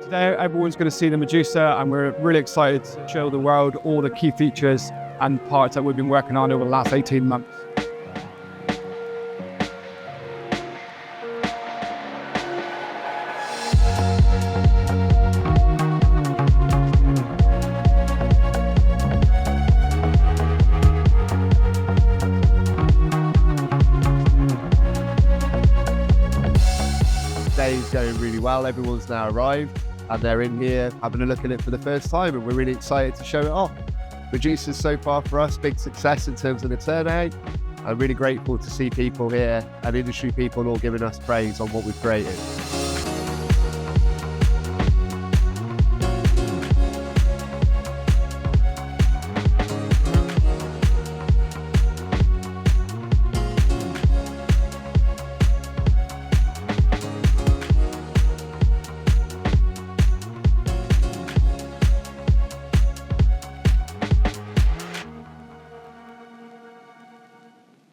Today, everyone's going to see the Medusa, and we're really excited to show the world all the key features and parts that we've been working on over the last 18 months. Day's going really well. Everyone's now arrived and they're in here having a look at it for the first time, and we're really excited to show it off. Medusa's so far for us, big success in terms of the turnout. I'm really grateful to see people here and industry people all giving us praise on what we've created.